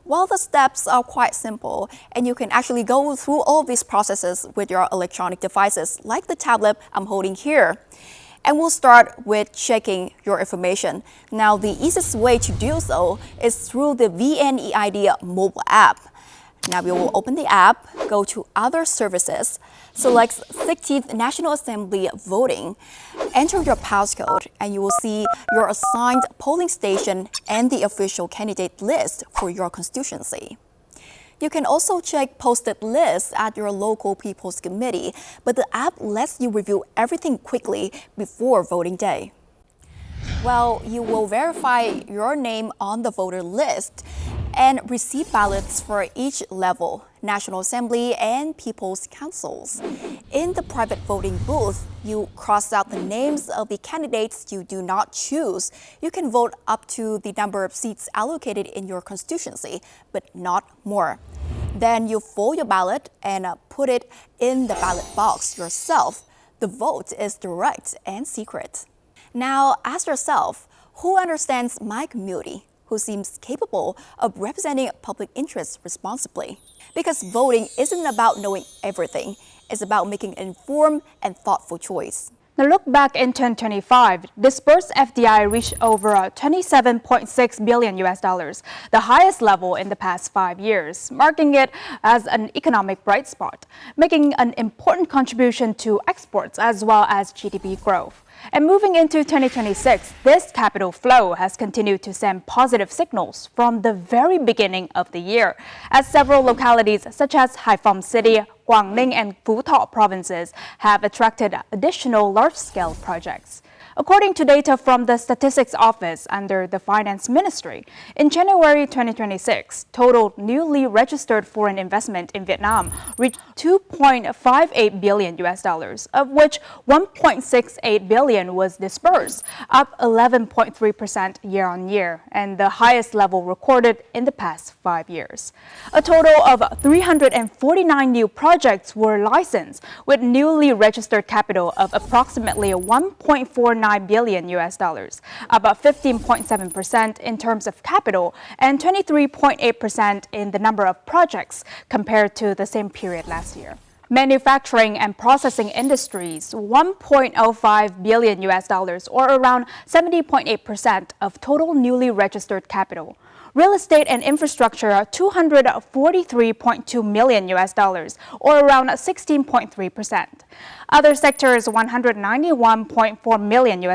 Well, the steps are quite simple, and you can actually go through all these processes with your electronic devices, like the tablet I'm holding here. And we'll start with checking your information. Now, the easiest way to do so is through the VNEID mobile app. Now we will open the app, go to Other Services, select 16th National Assembly Voting, enter your passcode, and you will see your assigned polling station and the official candidate list for your constituency. You can also check posted lists at your local People's Committee, but the app lets you review everything quickly before voting day. Well, you will verify your name on the voter list and receive ballots for each level, National Assembly and People's Councils. In the private voting booth, you cross out the names of the candidates you do not choose. You can vote up to the number of seats allocated in your constituency, but not more. Then you fold your ballot and put it in the ballot box yourself. The vote is direct and secret. Now, ask yourself, who understands my community? Who seems capable of representing public interests responsibly? Because voting isn't about knowing everything. It's about making an informed and thoughtful choice. Now look back in 2025, disbursed FDI reached over $27.6 billion, the highest level in the past 5 years, marking it as an economic bright spot, making an important contribution to exports as well as GDP growth. And moving into 2026, this capital flow has continued to send positive signals from the very beginning of the year, as several localities such as Haiphong City, Quảng and Phú Thọ provinces have attracted additional large-scale projects. According to data from the Statistics Office under the Finance Ministry, in January 2026, total newly registered foreign investment in Vietnam reached $2.58 billion, of which $1.68 billion was disbursed, up 11.3% year-on-year, and the highest level recorded in the past 5 years. A total of 349 new projects were licensed, with newly registered capital of approximately $1.49 billion, about 15.7% in terms of capital and 23.8% in the number of projects compared to the same period last year. Manufacturing and processing industries, $1.05 billion, or around 70.8% of total newly registered capital. Real estate and infrastructure, $243.2 million, or around 16.3%. Other sectors, $191.4 million,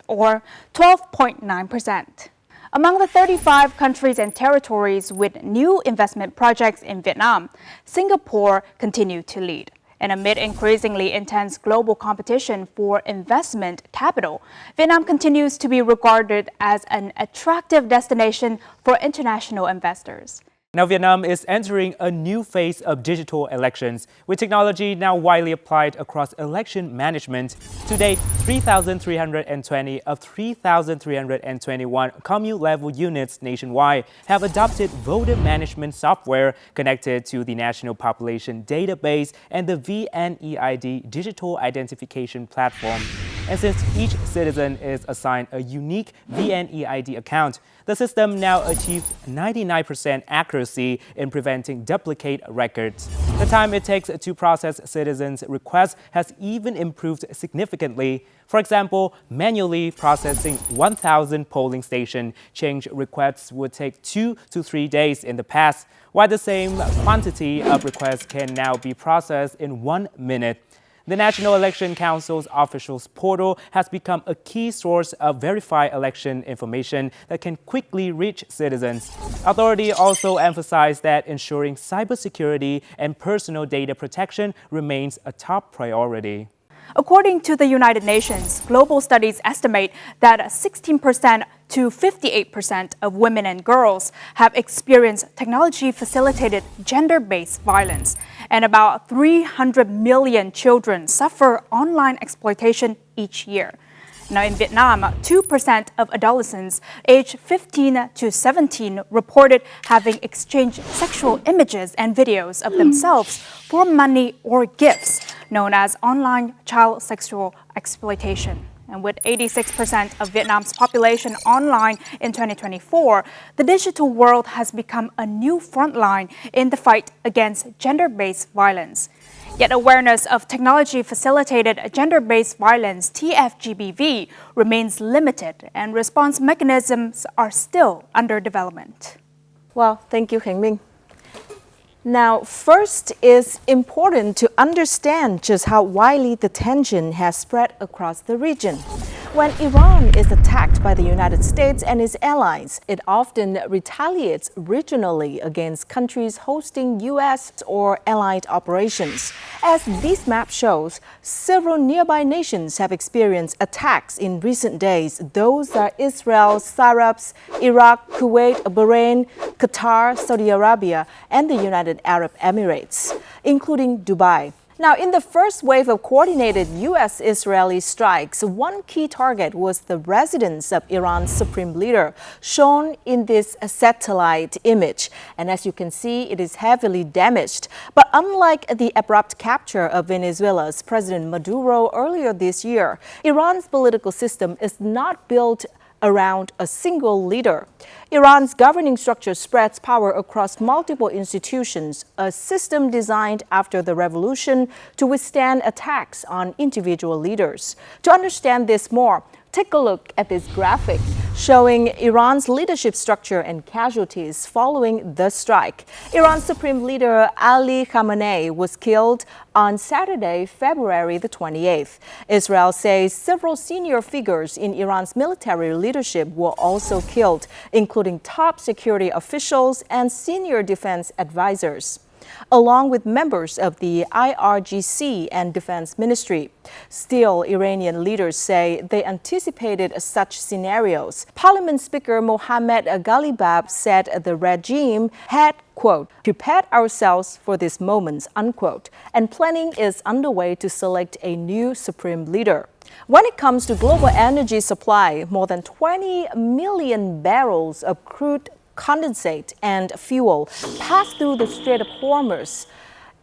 or 12.9%. Among the 35 countries and territories with new investment projects in Vietnam, Singapore continued to lead. And amid increasingly intense global competition for investment capital, Vietnam continues to be regarded as an attractive destination for international investors. Now, Vietnam is entering a new phase of digital elections, with technology now widely applied across election management. To date, 3,320 of 3,321 commune-level units nationwide have adopted voter management software connected to the National Population Database and the VNEID digital identification platform. And since each citizen is assigned a unique VNEID account, the system now achieves 99% accuracy in preventing duplicate records. The time it takes to process citizens' requests has even improved significantly. For example, manually processing 1,000 polling station change requests would take 2 to 3 days in the past, while the same quantity of requests can now be processed in 1 minute. The National Election Council's officials portal has become a key source of verified election information that can quickly reach citizens. Authority also emphasized that ensuring cybersecurity and personal data protection remains a top priority. According to the United Nations, global studies estimate that 16% to 58% of women and girls have experienced technology-facilitated gender-based violence, and about 300 million children suffer online exploitation each year. Now in Vietnam, 2% of adolescents aged 15 to 17 reported having exchanged sexual images and videos of themselves for money or gifts, known as online child sexual exploitation. And with 86% of Vietnam's population online in 2024, the digital world has become a new frontline in the fight against gender-based violence. Yet awareness of technology-facilitated gender-based violence, TFGBV, remains limited and response mechanisms are still under development. Well, thank you, Khánh Minh. Now, first, it's important to understand just how widely the tension has spread across the region. When Iran is attacked by the United States and its allies, it often retaliates regionally against countries hosting U.S. or allied operations. As this map shows, several nearby nations have experienced attacks in recent days. Those are Israel, Cyprus, Iraq, Kuwait, Bahrain, Qatar, Saudi Arabia, and the United Arab Emirates, including Dubai. Now, in the first wave of coordinated U.S.-Israeli strikes, one key target was the residence of Iran's supreme leader, shown in this satellite image. And as you can see, it is heavily damaged. But unlike the abrupt capture of Venezuela's President Maduro earlier this year, Iran's political system is not built around a single leader. Iran's governing structure spreads power across multiple institutions, a system designed after the revolution to withstand attacks on individual leaders. To understand this more, take a look at this graphic showing Iran's leadership structure and casualties following the strike. Iran's supreme leader Ali Khamenei was killed on Saturday, February the 28th. Israel says several senior figures in Iran's military leadership were also killed, including top security officials and senior defense advisors, along with members of the IRGC and Defense Ministry. Still, Iranian leaders say they anticipated such scenarios. Parliament Speaker Mohammad Ghalibaf said the regime had, quote, prepared ourselves for this moment, unquote, and planning is underway to select a new supreme leader. When it comes to global energy supply, more than 20 million barrels of crude condensate and fuel passed through the Strait of Hormuz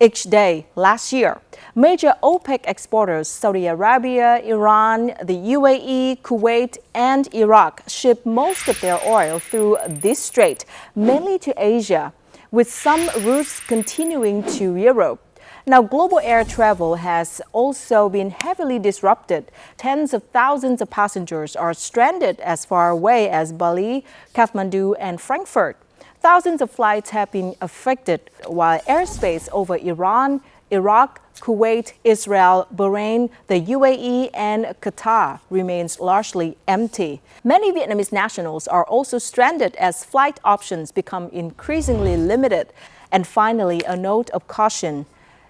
each day last year. Major OPEC exporters Saudi Arabia, Iran, the UAE, Kuwait, and Iraq ship most of their oil through this strait, mainly to Asia, with some routes continuing to Europe. Now, global air travel has also been heavily disrupted. Tens of thousands of passengers are stranded as far away as Bali, Kathmandu, and Frankfurt. Thousands of flights have been affected, while airspace over Iran, Iraq, Kuwait, Israel, Bahrain, the UAE, and Qatar remains largely empty. Many Vietnamese nationals are also stranded as flight options become increasingly limited. And finally, a note of caution.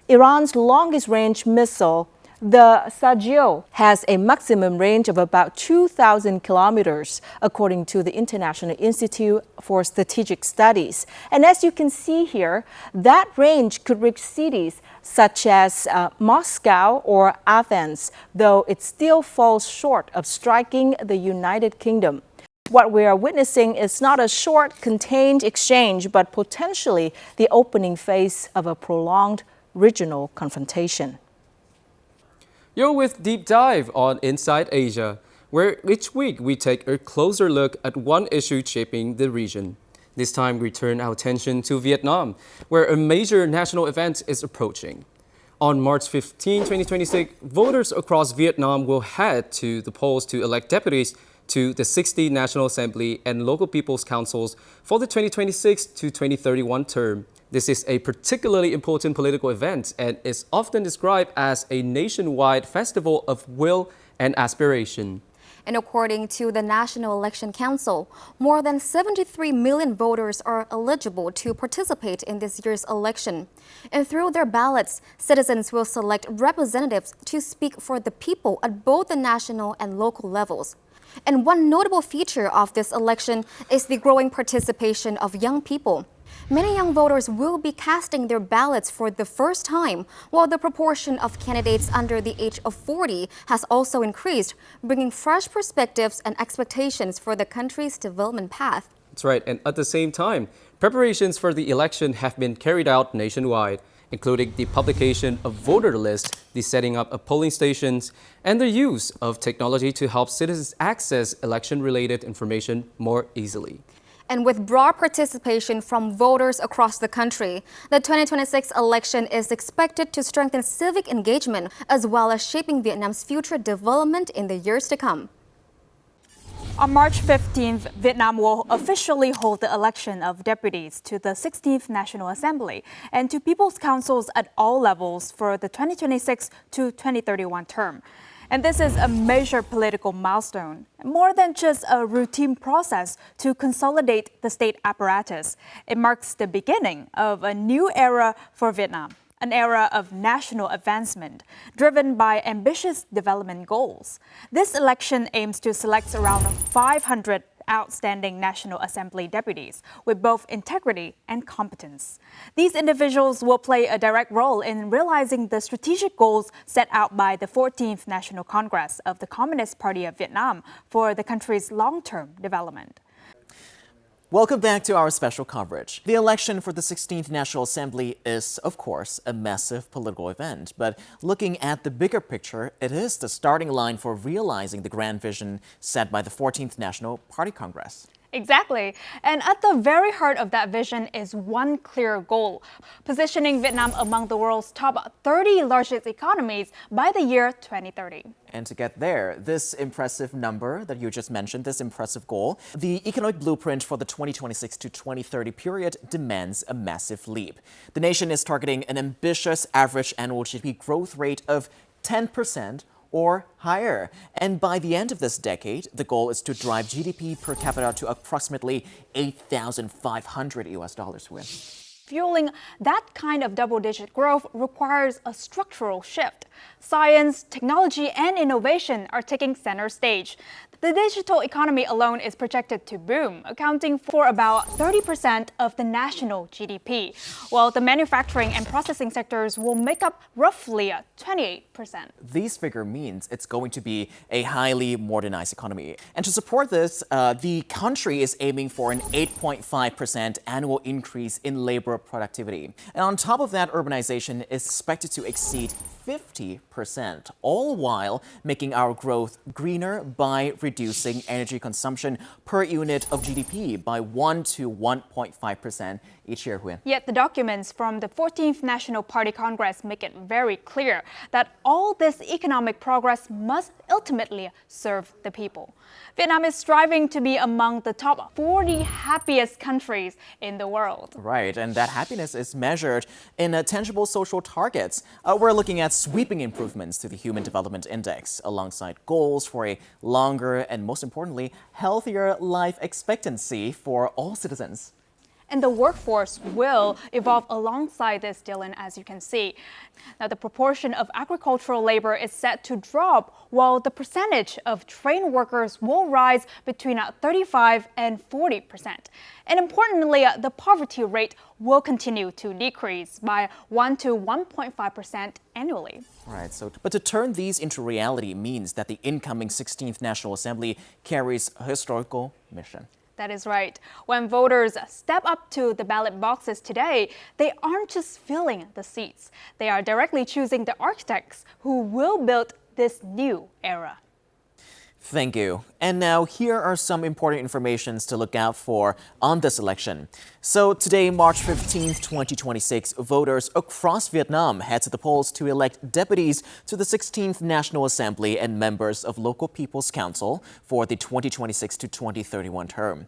Iran's longest-range missile, the Sajio, has a maximum range of about 2,000 kilometers, according to the International Institute for Strategic Studies. And as you can see here, that range could reach cities such as Moscow or Athens, though it still falls short of striking the United Kingdom. What we are witnessing is not a short, contained exchange, but potentially the opening phase of a prolonged regional confrontation. You're with Deep Dive on Inside Asia, where each week we take a closer look at one issue shaping the region. This time we turn our attention to Vietnam, where a major national event is approaching. On March 15, 2026, voters across Vietnam will head to the polls to elect deputies to the 60 National Assembly and local people's councils for the 2026 to 2031 term. This is a particularly important political event and is often described as a nationwide festival of will and aspiration. And according to the National Election Council, more than 73 million voters are eligible to participate in this year's election. And through their ballots, citizens will select representatives to speak for the people at both the national and local levels. And one notable feature of this election is the growing participation of young people. Many young voters will be casting their ballots for the first time, while the proportion of candidates under the age of 40 has also increased, bringing fresh perspectives and expectations for the country's development path. That's right, and at the same time, preparations for the election have been carried out nationwide. including the publication of voter lists, the setting up of polling stations, and the use of technology to help citizens access election-related information more easily. And with broad participation from voters across the country, the 2026 election is expected to strengthen civic engagement as well as shaping Vietnam's future development in the years to come. On March 15th, Vietnam will officially hold the election of deputies to the 16th National Assembly and to People's Councils at all levels for the 2026 to 2031 term. And this is a major political milestone, more than just a routine process to consolidate the state apparatus. It marks the beginning of a new era for Vietnam, an era of national advancement, driven by ambitious development goals. This election aims to select around 500 outstanding National Assembly deputies with both integrity and competence. These individuals will play a direct role in realizing the strategic goals set out by the 14th National Congress of the Communist Party of Vietnam for the country's long-term development. Welcome back to our special coverage. The election for the 16th National Assembly is, of course, a massive political event. But looking at the bigger picture, it is the starting line for realizing the grand vision set by the 14th National Party Congress. Exactly. And at the very heart of that vision is one clear goal: positioning Vietnam among the world's top 30 largest economies by the year 2030. And to get there, this impressive number that you just mentioned, this impressive goal, the economic blueprint for the 2026 to 2030 period demands a massive leap. The nation is targeting an ambitious average annual GDP growth rate of 10% or higher. And by the end of this decade, the goal is to drive GDP per capita to approximately $8,500 with. Fueling that kind of double-digit growth requires a structural shift. Science, technology, and innovation are taking center stage. The digital economy alone is projected to boom, accounting for about 30% of the national GDP, while the manufacturing and processing sectors will make up roughly 28%. This figure means it's going to be a highly modernized economy. And to support this, the country is aiming for an 8.5% annual increase in labor productivity. And on top of that, urbanization is expected to exceed 50%, all while making our growth greener by reducing energy consumption per unit of GDP by 1 to 1.5% each year. Yet the documents from the 14th National Party Congress make it very clear that all this economic progress must ultimately serve the people. Vietnam is striving to be among the top 40 happiest countries in the world. Right, and that happiness is measured in tangible social targets. We're looking at sweeping improvements to the Human Development Index, alongside goals for a longer and, most importantly, healthier life expectancy for all citizens. And the workforce will evolve alongside this, Dylan, as you can see. Now, the proportion of agricultural labor is set to drop, while the percentage of trained workers will rise between 35 and 40%. And importantly, the poverty rate will continue to decrease by 1 to 1.5% annually. Right, but to turn these into reality means that the incoming 16th National Assembly carries a historical mission. That is right. When voters step up to the ballot boxes today, they aren't just filling the seats. They are directly choosing the architects who will build this new era. Thank you. And now here are some important informations to look out for on this election. So today, March 15th, 2026, voters across Vietnam head to the polls to elect deputies to the 16th National Assembly and members of local People's Council for the 2026 to 2031 term.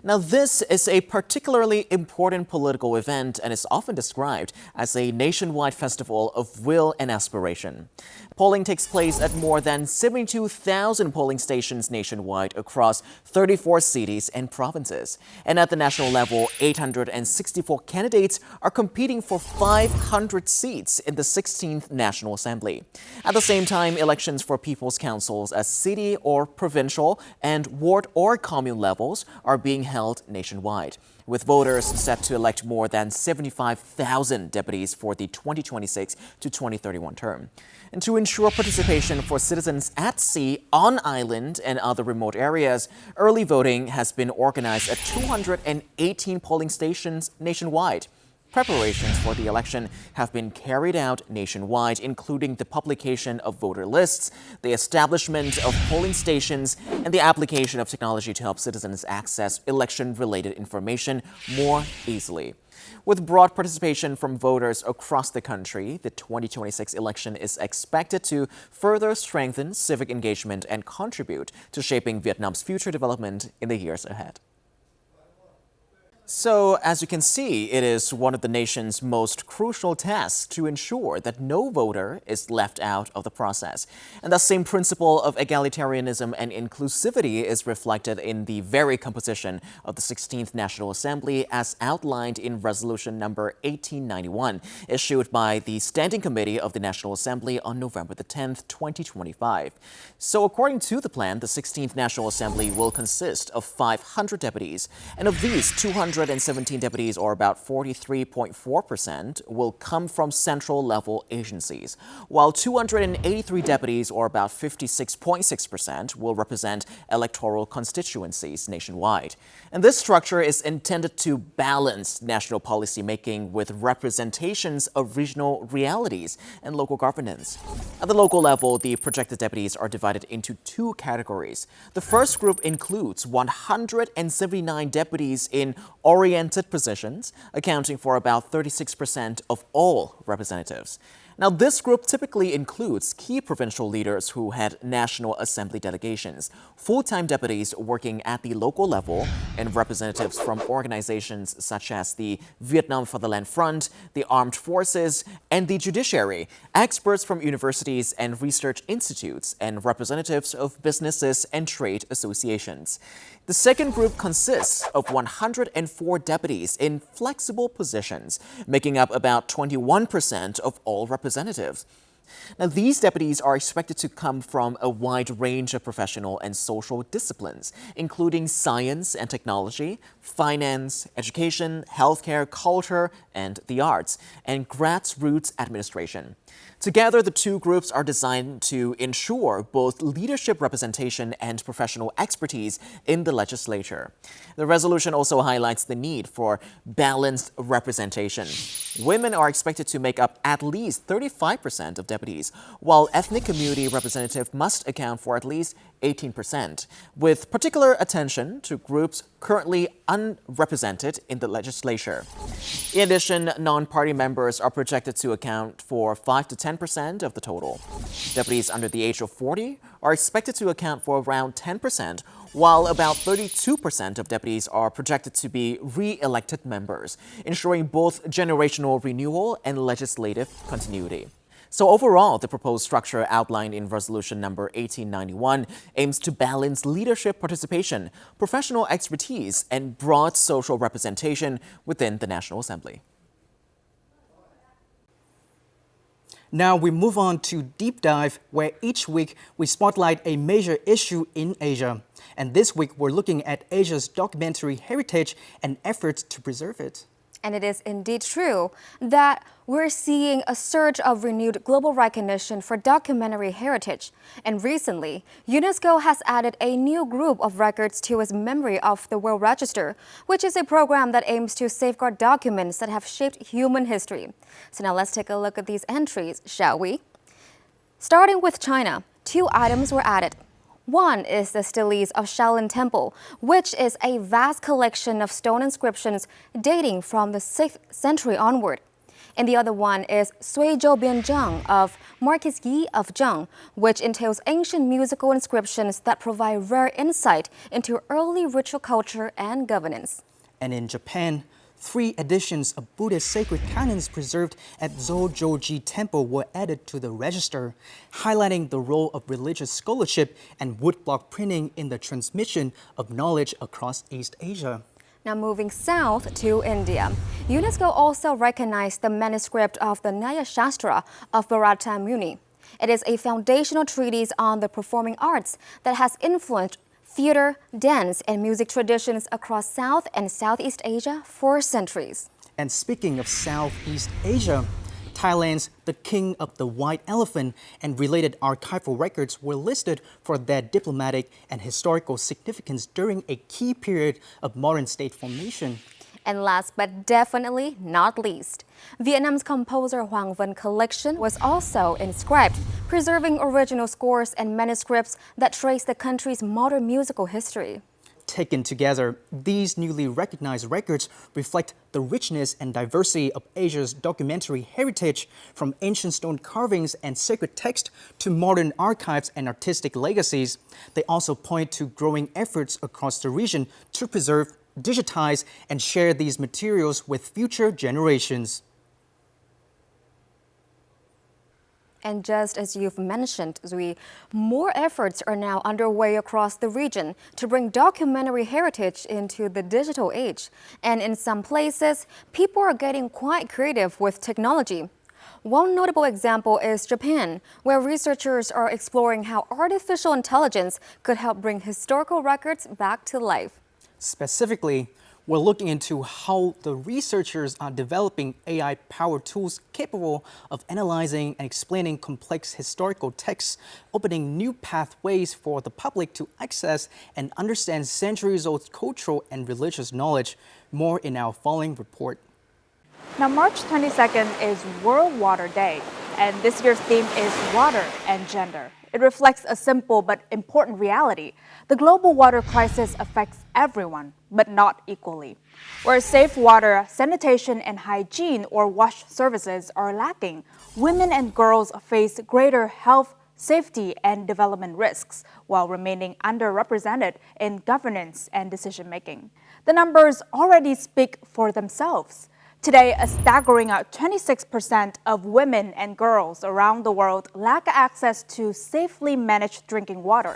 Now, this is a particularly important political event and is often described as a nationwide festival of will and aspiration. Polling takes place at more than 72,000 polling stations nationwide across 34 cities and provinces. And at the national level, 864 candidates are competing for 500 seats in the 16th National Assembly. At the same time, elections for People's Councils at city or provincial and ward or commune levels are being held nationwide, with voters set to elect more than 75,000 deputies for the 2026 to 2031 term. And to ensure participation for citizens at sea, on island, and other remote areas, early voting has been organized at 218 polling stations nationwide. Preparations for the election have been carried out nationwide, including the publication of voter lists, the establishment of polling stations, and the application of technology to help citizens access election-related information more easily. With broad participation from voters across the country, the 2026 election is expected to further strengthen civic engagement and contribute to shaping Vietnam's future development in the years ahead. So, as you can see, it is one of the nation's most crucial tasks to ensure that no voter is left out of the process. And that same principle of egalitarianism and inclusivity is reflected in the very composition of the 16th National Assembly as outlined in Resolution number 1891, issued by the Standing Committee of the National Assembly on November the 10th, 2025. So, according to the plan, the 16th National Assembly will consist of 500 deputies, and of these, 217 deputies, or about 43.4%, will come from central-level agencies, while 283 deputies, or about 56.6%, will represent electoral constituencies nationwide. And this structure is intended to balance national policy-making with representations of regional realities and local governance. At the local level, the projected deputies are divided into two categories. The first group includes 179 deputies in oriented positions, accounting for about 36% of all representatives. Now, this group typically includes key provincial leaders who had National Assembly delegations, full-time deputies working at the local level, and representatives from organizations such as the Vietnam Fatherland Front, the Armed Forces, and the judiciary, experts from universities and research institutes, and representatives of businesses and trade associations. The second group consists of 104 deputies in flexible positions, making up about 21% of all representatives. Now, these deputies are expected to come from a wide range of professional and social disciplines, including science and technology, finance, education, healthcare, culture, and the arts, and grassroots administration. Together, the two groups are designed to ensure both leadership representation and professional expertise in the legislature. The resolution also highlights the need for balanced representation. Women are expected to make up at least 35% of deputies, while ethnic community representative must account for at least 18%, with particular attention to groups currently unrepresented in the legislature. In addition, non-party members are projected to account for 5 to 10% of the total. Deputies under the age of 40 are expected to account for around 10%, while about 32% of deputies are projected to be re-elected members, ensuring both generational renewal and legislative continuity. So overall, the proposed structure outlined in Resolution number 1891 aims to balance leadership participation, professional expertise, and broad social representation within the National Assembly. Now we move on to Deep Dive, where each week we spotlight a major issue in Asia. And this week we're looking at Asia's documentary heritage and efforts to preserve it. And it is indeed true that we're seeing a surge of renewed global recognition for documentary heritage. And recently, UNESCO has added a new group of records to its Memory of the World Register, which is a program that aims to safeguard documents that have shaped human history. So now let's take a look at these entries, shall we? Starting with China, 2 items were added. One is the Stele of Shaolin Temple, which is a vast collection of stone inscriptions dating from the 6th century onward. And the other one is Suizhou Bianzhang of Marquis Yi of Zheng, which entails ancient musical inscriptions that provide rare insight into early ritual culture and governance. And in Japan, 3 editions of Buddhist sacred canons preserved at Zojoji Temple were added to the register, highlighting the role of religious scholarship and woodblock printing in the transmission of knowledge across East Asia. Now moving south to India, UNESCO also recognized the manuscript of the Nyaya Shastra of Bharata Muni. It is a foundational treatise on the performing arts that has influenced theater, dance, and music traditions across South and Southeast Asia for centuries. And speaking of Southeast Asia, Thailand's The King of the White Elephant and related archival records were listed for their diplomatic and historical significance during a key period of modern state formation. And last but definitely not least, Vietnam's composer Hoàng Vân collection was also inscribed, preserving original scores and manuscripts that trace the country's modern musical history. Taken together, these newly recognized records reflect the richness and diversity of Asia's documentary heritage, from ancient stone carvings and sacred text to modern archives and artistic legacies. They also point to growing efforts across the region to preserve, digitize, and share these materials with future generations. And just as you've mentioned, Duy, more efforts are now underway across the region to bring documentary heritage into the digital age. And in some places, people are getting quite creative with technology. One notable example is Japan, where researchers are exploring how artificial intelligence could help bring historical records back to life. Specifically, we're looking into how the researchers are developing AI-powered tools capable of analyzing and explaining complex historical texts, opening new pathways for the public to access and understand centuries-old cultural and religious knowledge. More in our following report. Now, March 22nd is World Water Day, and this year's theme is water and gender. It reflects a simple but important reality. The global water crisis affects everyone, but not equally. Where safe water, sanitation, and hygiene or wash services are lacking, women and girls face greater health, safety, and development risks while remaining underrepresented in governance and decision-making. The numbers already speak for themselves. Today, a staggering 26% of women and girls around the world lack access to safely managed drinking water.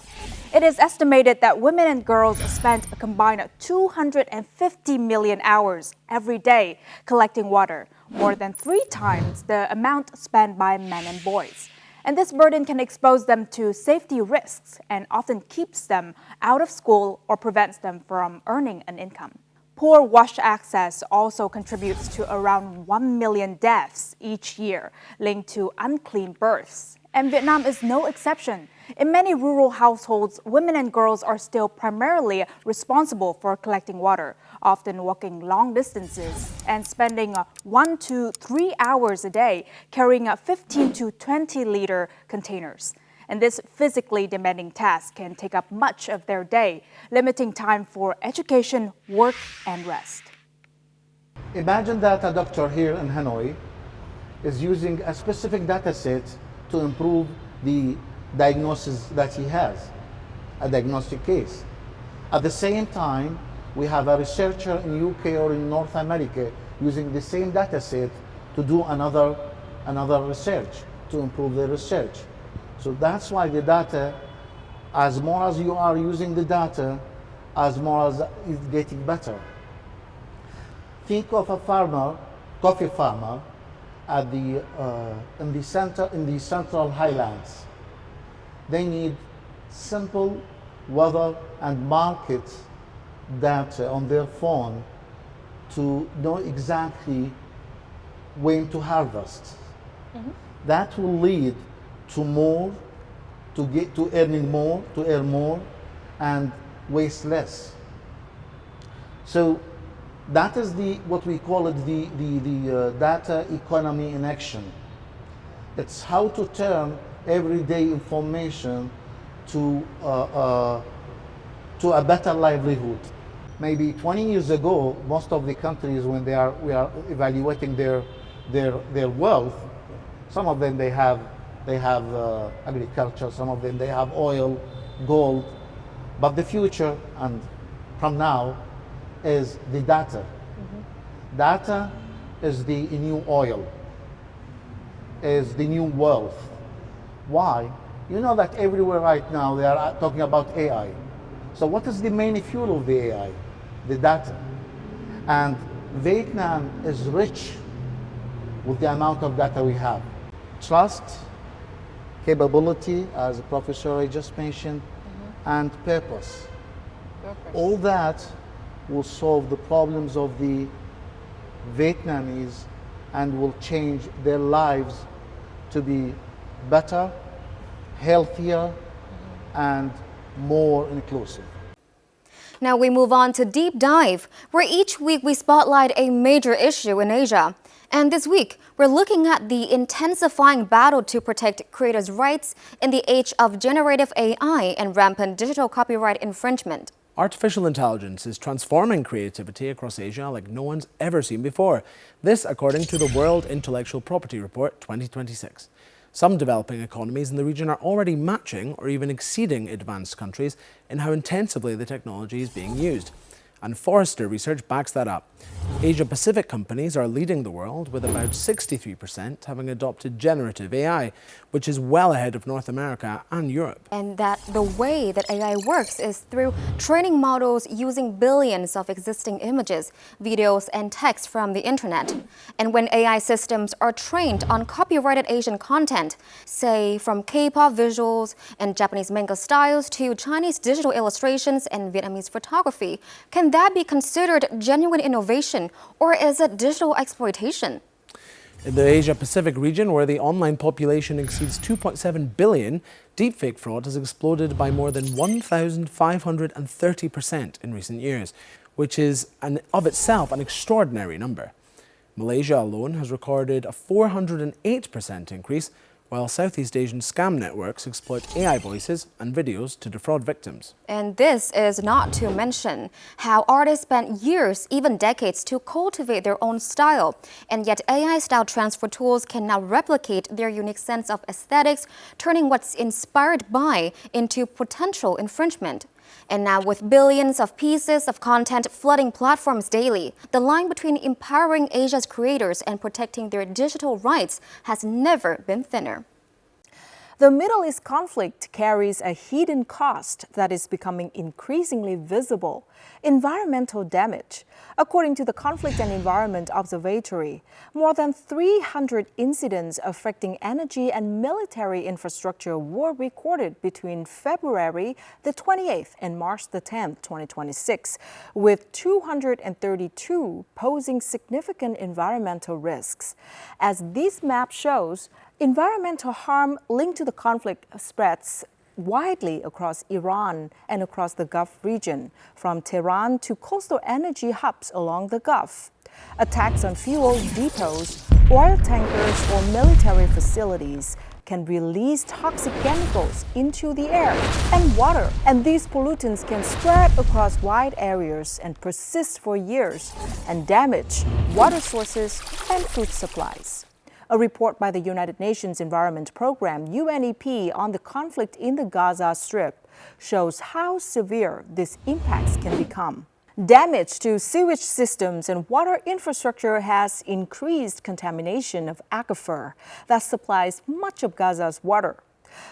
It is estimated that women and girls spend a combined 250 million hours every day collecting water, more than 3 times the amount spent by men and boys. And this burden can expose them to safety risks and often keeps them out of school or prevents them from earning an income. Poor wash access also contributes to around 1 million deaths each year linked to unclean births. And Vietnam is no exception. In many rural households, women and girls are still primarily responsible for collecting water, often walking long distances and spending 1 to 3 hours a day carrying 15 to 20-liter containers. And this physically demanding task can take up much of their day, limiting time for education, work, and rest. Imagine that a doctor here in Hanoi is using a specific data set to improve the diagnosis that he has, a diagnostic case. At the same time, we have a researcher in UK or in North America using the same data set to do another research, to improve the research. So that's why the data, as more as you are using the data, as more as it's getting better. Think of a farmer, coffee farmer, at in the central highlands. They need simple weather and market data on their phone to know exactly when to harvest. Mm-hmm. That will lead to earn more and waste less. So that is what we call it the data economy in action. It's how to turn everyday information to a better livelihood. Maybe 20 years ago, most of the countries, when we are evaluating their wealth, some of them they have agriculture, some of them they have oil, gold, but the future and from now is the data. Mm-hmm. Data is the new oil, is the new wealth. Why? You know that everywhere right now they are talking about AI. So what is the main fuel of the AI? The data. And Vietnam is rich with the amount of data we have. Trust, capability, as the professor I just mentioned, mm-hmm. and purpose. All that will solve the problems of the Vietnamese and will change their lives to be better, healthier, mm-hmm. and more inclusive. Now we move on to Deep Dive, where each week we spotlight a major issue in Asia. And this week, we're looking at the intensifying battle to protect creators' rights in the age of generative AI and rampant digital copyright infringement. Artificial intelligence is transforming creativity across Asia like no one's ever seen before. This according to the World Intellectual Property Report 2026. Some developing economies in the region are already matching or even exceeding advanced countries in how intensively the technology is being used. And Forrester research backs that up. Asia-Pacific companies are leading the world, with about 63% having adopted generative AI, which is well ahead of North America and Europe. And that the way that AI works is through training models using billions of existing images, videos, and text from the internet. And when AI systems are trained on copyrighted Asian content, say from K-pop visuals and Japanese manga styles to Chinese digital illustrations and Vietnamese photography, can that be considered genuine innovation, or is it digital exploitation? In the Asia-Pacific region, where the online population exceeds 2.7 billion, deepfake fraud has exploded by more than 1,530% in recent years, which is of itself an extraordinary number. Malaysia alone has recorded a 408% increase, while Southeast Asian scam networks exploit AI voices and videos to defraud victims. And this is not to mention how artists spent years, even decades, to cultivate their own style. And yet AI-style transfer tools can now replicate their unique sense of aesthetics, turning what's inspired by into potential infringement. And now with billions of pieces of content flooding platforms daily, the line between empowering Asia's creators and protecting their digital rights has never been thinner. The Middle East conflict carries a hidden cost that is becoming increasingly visible: environmental damage. According to the Conflict and Environment Observatory, more than 300 incidents affecting energy and military infrastructure were recorded between February the 28th and March the 10th, 2026, with 232 posing significant environmental risks. As this map shows, environmental harm linked to the conflict spreads widely across Iran and across the Gulf region, from Tehran to coastal energy hubs along the Gulf. Attacks on fuel depots, oil tankers, or military facilities can release toxic chemicals into the air and water, and these pollutants can spread across wide areas and persist for years and damage water sources and food supplies. A report by the United Nations Environment Programme, UNEP, on the conflict in the Gaza Strip shows how severe these impacts can become. Damage to sewage systems and water infrastructure has increased contamination of aquifer that supplies much of Gaza's water.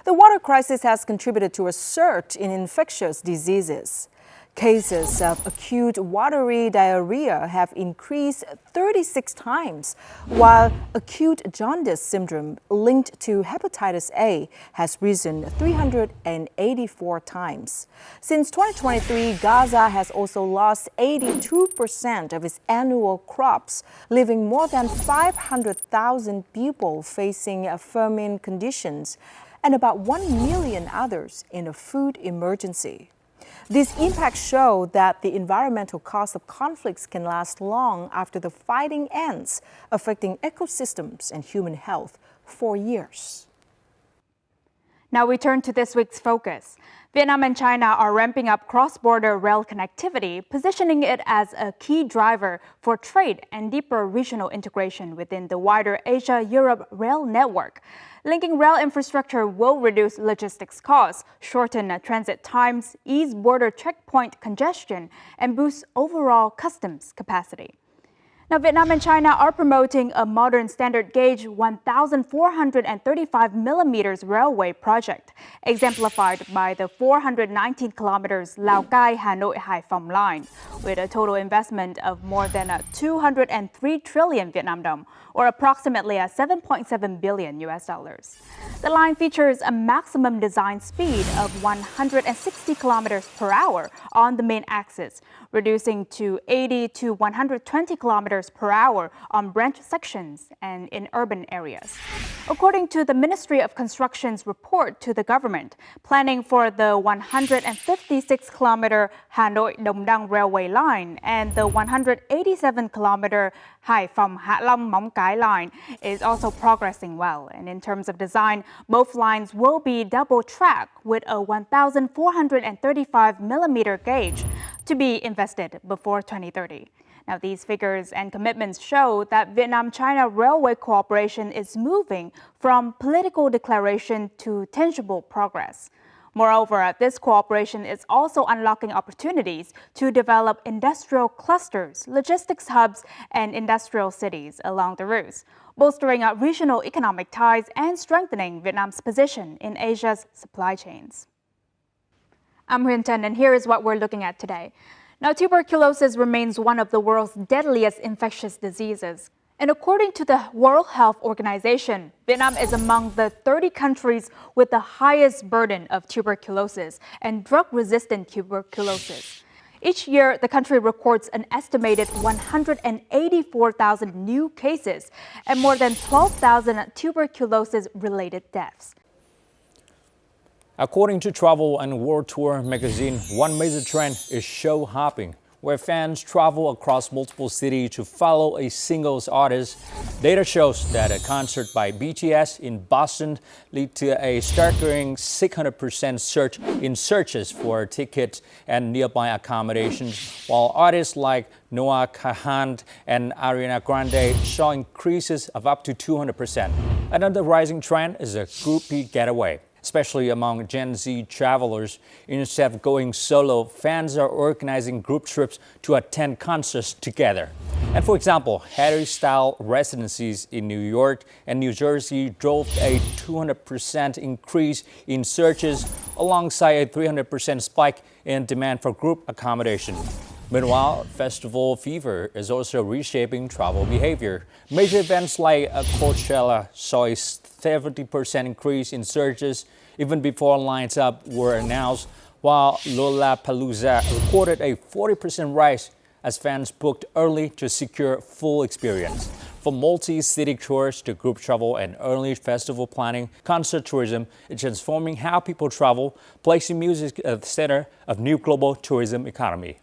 The water crisis has contributed to a surge in infectious diseases. Cases of acute watery diarrhea have increased 36 times, while acute jaundice syndrome linked to hepatitis A has risen 384 times. Since 2023, Gaza has also lost 82% of its annual crops, leaving more than 500,000 people facing famine conditions and about 1 million others in a food emergency. These impacts show that the environmental cost of conflicts can last long after the fighting ends, affecting ecosystems and human health for years. Now we turn to this week's focus. Vietnam and China are ramping up cross-border rail connectivity, positioning it as a key driver for trade and deeper regional integration within the wider Asia-Europe rail network. Linking rail infrastructure will reduce logistics costs, shorten transit times, ease border checkpoint congestion, and boost overall customs capacity. Now, Vietnam and China are promoting a modern standard gauge 1,435 millimeters railway project, exemplified by the 419 kilometers Lào Cai-Hà Nội-Hải Phòng line, with a total investment of more than 203 trillion Vietnam dong, or approximately $7.7 billion. The line features a maximum design speed of 160 kilometers per hour on the main axis, reducing to 80 to 120 kilometers kilometers per hour on branch sections and in urban areas. According to the Ministry of Construction's report to the government, planning for the 156-kilometer Hanoi-Đồng Đăng railway line and the 187-kilometer Hải Phòng-Hạ Long-Móng Cái line is also progressing well. And in terms of design, both lines will be double-track with a 1,435-millimeter gauge to be invested before 2030. Now, these figures and commitments show that Vietnam-China railway cooperation is moving from political declaration to tangible progress. Moreover, this cooperation is also unlocking opportunities to develop industrial clusters, logistics hubs, and industrial cities along the routes, bolstering regional economic ties and strengthening Vietnam's position in Asia's supply chains. I'm Huyền Trân, and here is what we're looking at today. Now, tuberculosis remains one of the world's deadliest infectious diseases. And according to the World Health Organization, Vietnam is among the 30 countries with the highest burden of tuberculosis and drug-resistant tuberculosis. Each year, the country records an estimated 184,000 new cases and more than 12,000 tuberculosis-related deaths. According to Travel and World Tour magazine, one major trend is show hopping, where fans travel across multiple cities to follow a single artist. Data shows that a concert by BTS in Boston led to a staggering 600% surge in searches for tickets and nearby accommodations, while artists like Noah Kahan and Ariana Grande saw increases of up to 200%. Another rising trend is a groupie getaway, especially among Gen Z travelers. Instead of going solo, fans are organizing group trips to attend concerts together. And for example, Harry-style residencies in New York and New Jersey drove a 200% increase in searches alongside a 300% spike in demand for group accommodation. Meanwhile, festival fever is also reshaping travel behavior. Major events like Coachella saw a 70% increase in searches even before lineups were announced, while Lollapalooza recorded a 40% rise as fans booked early to secure full experience. From multi-city tours to group travel and early festival planning, concert tourism is transforming how people travel, placing music at the center of new global tourism economy.